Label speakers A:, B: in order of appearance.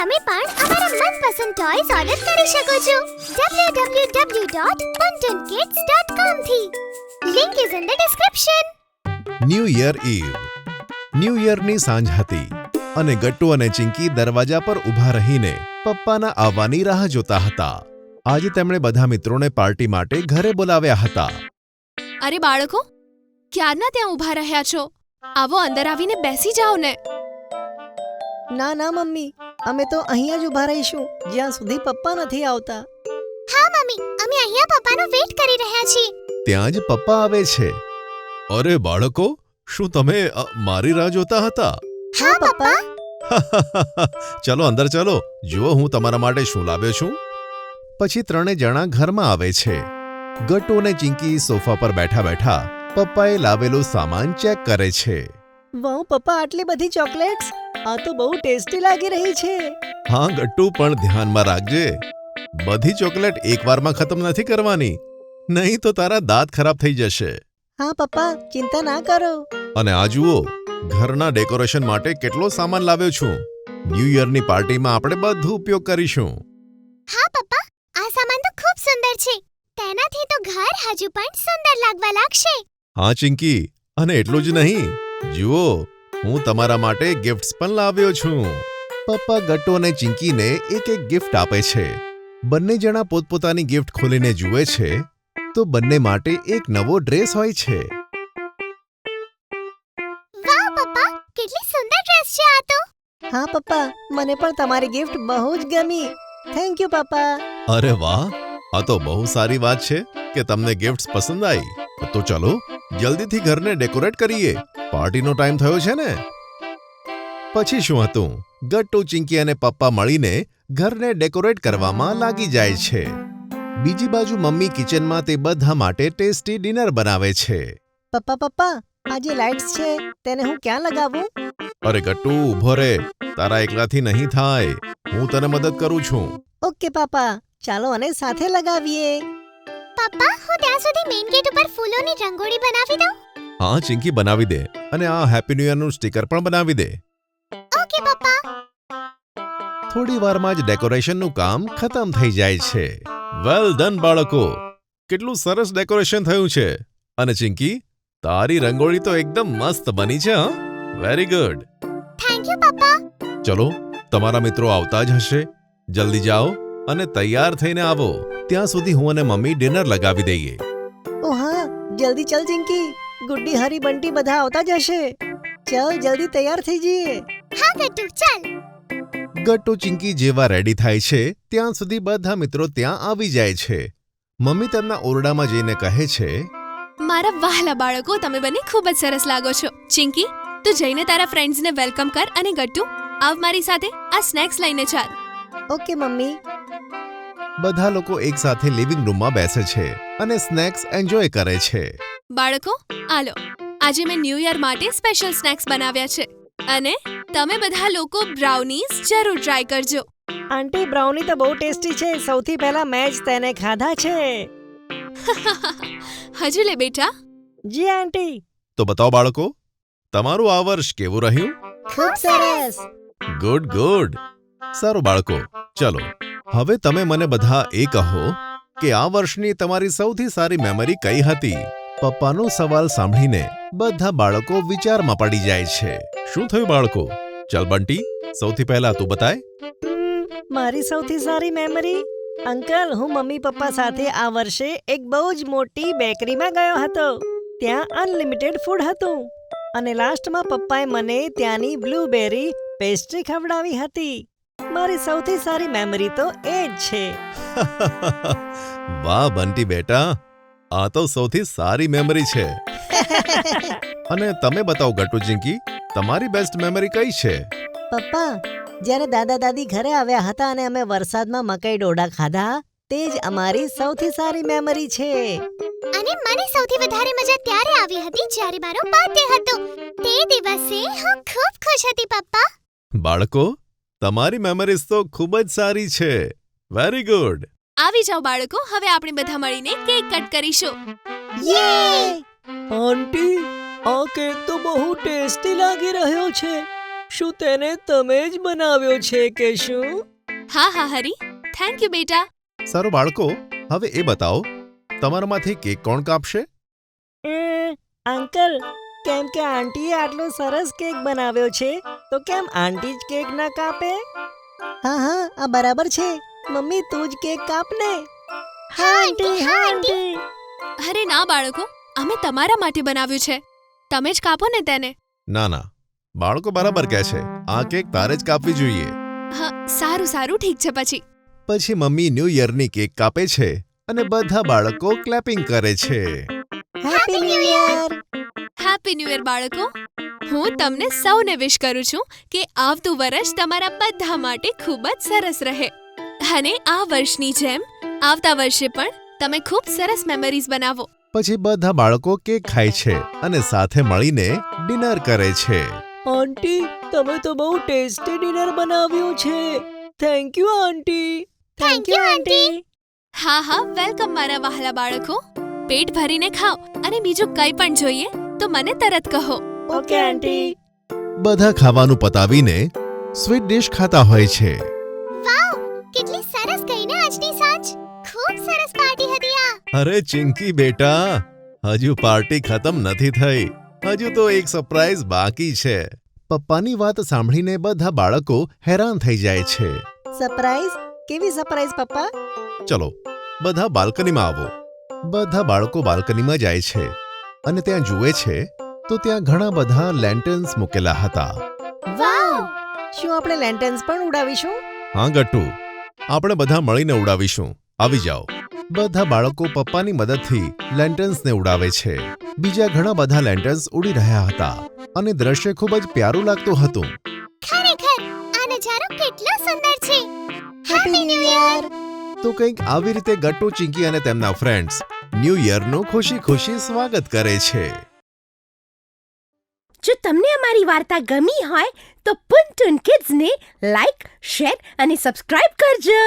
A: તમે પણ અમારા મનપસંદ ટોયઝ ઓર્ડર કરી શકો છો www.buntonkids.com થી. Link is in the description.
B: New year eve. New યરની સાંજ હતી અને ગટ્ટુ અને ચિંકી દરવાજા પર ઊભા રહીને પપ્પાના આવવાની રાહ જોતા હતા. આજે તેમણે બધા મિત્રોને પાર્ટી માટે ઘરે બોલાવ્યા હતા.
C: અરે બાળકો, ક્યારના ત્યાં ઊભા રહ્યા છો? આવો, અંદર આવીને બેસી જાઓ ને.
D: ના ના મમ્મી, અમે તો અહીંયા જ ઊભા રહીશું જ્યાં સુધી પપ્પા નથી આવતા.
A: હા મમ્મી, અમે અહીંયા પપ્પાનો વેઇટ કરી રહ્યા છીએ.
B: ત્યાં જ પપ્પા આવે છે. અરે બાળકો, શું તમે મારી રાહ જોતા હતા?
A: હા પપ્પા.
B: ચલો અંદર ચલો, જુઓ હું તમારા માટે શું લાવ્યો છું. પછી ત્રણે જણા ઘરમાં આવે છે. ગટ્ટુ અને ચિંકી સોફા પર બેઠા બેઠા પપ્પાએ લાવેલો સામાન ચેક કરે છે.
D: વાહ પપ્પા, આટલી બધી ચોકલેટ્સ! આ તો બહુ ટેસ્ટી લાગી રહી છે.
B: હા ગટ્ટુ, પણ ધ્યાનમાં રાખજે, બધી ચોકલેટ એકવારમાં ખતમ નથી કરવાની, નહીં તો તારા દાંત ખરાબ થઈ જશે.
D: હા પપ્પા, ચિંતા ના કરો.
B: અને આ જુઓ, ઘરના ડેકોરેશન માટે કેટલો સામાન લાવ્યો છું. ન્યૂ યરની પાર્ટીમાં આપણે બધું ઉપયોગ કરીશું.
A: હા પપ્પા, આ સામાન તો ખૂબ સુંદર છે. તેનાથી તો ઘર હજુ પણ સુંદર લાગવા લાગશે.
B: હા ચિંકી, અને એટલું જ નહીં, જુઓ હું તમારા માટે ગિફ્ટ્સ પણ લાવ્યો છું. પપ્પા ગટ્ટુ અને ચિંકીને એક એક ગિફ્ટ આપે છે. બંને જણા પોતપોતાની ગિફ્ટ ખોલીને જુએ છે તો બંને માટે એક નવો ડ્રેસ હોય છે.
A: વાહ પપ્પા, કેટલી સુંદર ડ્રેસ છે આ તો.
D: હા પપ્પા, મને પણ તમારી ગિફ્ટ બહુ જ ગમી. થેન્ક યુ પપ્પા.
B: અરે વાહ, આ તો બહુ સારી વાત છે કે તમને ગિફ્ટ્સ પસંદ આવી. તો ચલો જલ્દીથી ઘરને ડેકોરેટ કરીએ, પાર્ટીનો ટાઈમ થયો છે ને. પછી શું હતું, ગટ્ટુ, ચિંકી અને પપ્પા મળીને ઘરને ડેકોરેટ કરવામાં લાગી જાય છે. બીજી બાજુ મમ્મી કિચનમાં તે બધા માટે ટેસ્ટી ડિનર બનાવે છે.
D: પપ્પા, આ જે લાઇટ્સ છે તેને હું ક્યાં લગાવું?
B: અરે ગટ્ટુ, ઊભો રે, તારા એકલાથી નહીં થાય, હું તને મદદ કરું છું.
D: ઓકે પાપા, ચાલો અને સાથે લગાવીએ.
A: પપ્પા, હું ત્યાં સુધી મેઇન ગેટ ઉપર ફૂલોની રંગોળી બનાવી દઉં.
B: હા ચિંકી, બનાવી દે, અને આ હેપી ન્યૂ યરનું સ્ટીકર પણ બનાવી દે.
A: ઓકે પપ્પા.
B: થોડી વારમાં જ ડેકોરેશનનું કામ ખતમ થઈ જાય છે. વેલ ડન બાળકો, કેટલું સરસ ડેકોરેશન થયું છે. અને ચિંકી, તારી રંગોળી તો એકદમ મસ્ત બની છે. હા, વેરી ગુડ.
A: થેન્ક યુ પપ્પા.
B: ચલો, તમારા મિત્રો આવતા જ હશે, જલ્દી જાઓ અને તૈયાર થઈને આવો. ત્યાં સુધી હું અને મમ્મી ડિનર લગાવી દઈએ.
D: ઓ હા, જલ્દી ચલ ચિંકી, ગુડ્ડી, હરી, બંટી બધા આવતા જ હશે. ચલ જલ્દી તૈયાર થઈ જઈએ.
A: હા ગટ્ટુ, ચાલ.
B: ગટ્ટુ ચિંકી જેવા રેડી થાય છે ત્યાં સુધી બધા મિત્રો ત્યાં આવી જાય છે. મમ્મી તેમના ઓરડામાં જઈને કહે છે,
C: મારા વહાલા બાળકો, તમે બંને ખૂબ જ સરસ લાગો છો. ચિંકી, તું જઈને તારા ફ્રેન્ડ્સને વેલકમ કર, અને ગટ્ટુ, આવ મારી સાથે, આ સ્નેક્સ લઈને ચાલ.
D: Okay mummy.
B: બધા લોકો એક સાથે લિવિંગ રૂમમાં બેસે છે અને સ્નેક્સ એન્જોય કરે છે.
C: બાળકો, આલો, આજે મેં ન્યૂ યર માટે સ્પેશિયલ સ્નેક્સ બનાવ્યા છે, અને તમે બધા લોકો બ્રાઉનીઝ જરૂર ટ્રાય કરજો.
D: આંટી, બ્રાઉની તો બહુ ટેસ્ટી છે. સૌથી પહેલા મેં જ તેને ખાધા છે.
C: હજુ લે બેટા.
D: જી આંટી.
B: તો બતાવો બાળકો, તમારું આ વર્ષ કેવું રહ્યું?
D: ખૂબ સરસ.
B: Good good. સારું બાળકો, ચલો હવે તમે મને બધા એ કહો કે આ વર્ષની તમારી સૌથી સારી મેમરી કઈ હતી? પપ્પાનો સવાલ સાંભળીને બધા બાળકો વિચારમાં પડી જાય છે. શું થયું બાળકો? ચલ બંટી, સૌથી પહેલા તું બતાય.
D: મારી સૌથી સારી મેમરી? અંકલ, હું મમ્મી પપ્પા સાથે આ વર્ષે એક બહુ જ મોટી બેકરીમાં ગયો હતો. ત્યાં અનલિમિટેડ ફૂડ હતું, અને લાસ્ટમાં પપ્પાએ મને ત્યાંની બ્લૂબેરી પેસ્ટ્રી ખવડાવી હતી. મારી સૌથી સારી મેમરી તો એ જ છે.
B: વાહ બંટી બેટા, આ તો સૌથી સારી મેમરી છે. અને તમે બતાવો ગટ્ટુ, ચિંકી, તમારી બેસ્ટ મેમરી કઈ છે?
D: પપ્પા, જ્યારે દાદા દાદી ઘરે આવ્યા હતા અને અમે વરસાદમાં મકાઈ ડોડા ખાધા, તે જ અમારી સૌથી સારી મેમરી છે.
A: અને મને સૌથી વધારે મજા ત્યારે આવી હતી જ્યારે મારો બર્થડે હતો. તે દિવસે હું ખૂબ ખુશ હતી પપ્પા.
B: બાળકો, તમારી મેમરીઝ તો ખૂબ જ સારી છે. Very good.
C: આવી જાઓ બાળકો, હવે આપણે બધા મળીને કેક કટ કરીશું.
D: યે! આંટી, આ કેક તો બહુ ટેસ્ટી લાગી રહ્યો છે. શું તેને તમે જ બનાવ્યો છે કે શું?
C: હા હા હરી, થેન્ક યુ બેટા.
B: સારું બાળકો, હવે એ બતાવો તમારામાંથી કેક કોણ કાપશે?
D: અંકલ, કેમ કે આંટીએ આટલો સરસ કેક બનાવ્યો છે તો કેમ આંટી જ કેક ના કાપે? હા હા, આ બરાબર છે. મમ્મી તું જ કેક કાપ ને. હા આંટી, હા આંટી.
C: અરે ના બાળકો, અમે તમારા માટે બનાવ્યું છે. તમે જ કાપો ને તેને.
B: ના ના, બાળકો બરાબર કહે છે, આ કેક તારે જ કાપવી જોઈએ.
C: હા સારું સારું, ઠીક છે પછી.
B: પછી મમ્મી ન્યૂ યરની કેક કાપે છે અને બધા બાળકો ક્લેપિંગ કરે છે.
D: Happy new year.
C: Happy new year બાળકો. હું તમને સૌને વિશ કરું છું કે આવતું વર્ષ તમારા બધા માટે ખૂબ જ સરસ રહે અને આ વર્ષની જેમ આવતા વર્ષે પણ તમે ખૂબ સરસ મેમરીઝ બનાવો.
B: પછી બધા બાળકો કેક ખાય છે અને સાથે મળીને ડિનર કરે છે.
D: આંટી, તમે તો બહુ ટેસ્ટી ડિનર બનાવ્યું છે. Thank you aunty.
A: Thank you aunty.
C: હા હા, વેલકમ મારા વહાલા બાળકો. પેટ ભરીને ખાઓ અને બીજું કંઈ પણ જોઈએ તો મને તરત કહો.
D: Okay aunty.
B: બધા ખાવાનું પતાવીને સ્વીટ ડિશ ખાતા હોય છે.
A: વાવ, કેટલી સરસ ગઈ ને આજની સાંજ. ખૂબ સરસ પાર્ટી હતી આ.
B: અરે ચિંકી બેટા, હજુ પાર્ટી ખતમ નથી થઈ. હજુ તો એક સરપ્રાઈઝ બાકી છે. પપ્પાની વાત સાંભળીને બધા બાળકો હેરાન થઈ જાય છે.
D: સરપ્રાઈઝ? કેવી સરપ્રાઈઝ પપ્પા?
B: ચલો બધા બાલ્કનીમાં આવો. બધા બાળકો બાલ્કનીમાં જાય છે અને ત્યાં જુએ છે તો ત્યાં ઘણા બધા લેન્ટર્ન્સ મૂકેલા હતા.
A: વાવ.
D: શું આપણે લેન્ટર્ન્સ પણ ઉડાવીશું?
B: હા ગટ્ટુ, આપણે બધા મળીને ઉડાવીશું. આવી જાઓ. બધા બાળકો પપ્પાની મદદથી લેન્ટર્ન્સને ઉડાવે છે. બીજા ઘણા બધા લેન્ટર્ન્સ ઉડી રહ્યા હતા અને દ્રશ્ય ખૂબ જ પ્યારું લાગતું હતું.
A: ખરેખર આ નજારો કેટલો સુંદર છે.
D: Happy new year.
B: તો કંઈક આવી રીતે ગટ્ટુ, ચિંકી અને તેમના ફ્રેન્ડ્સ ન્યૂ યરનું ખુશી ખુશી સ્વાગત કરે છે.
E: જો તમને અમારી વાર્તા ગમી હોય તો ટુન ટુન કિડ્સને લાઈક, શેર અને સબસ્ક્રાઇબ કરજો.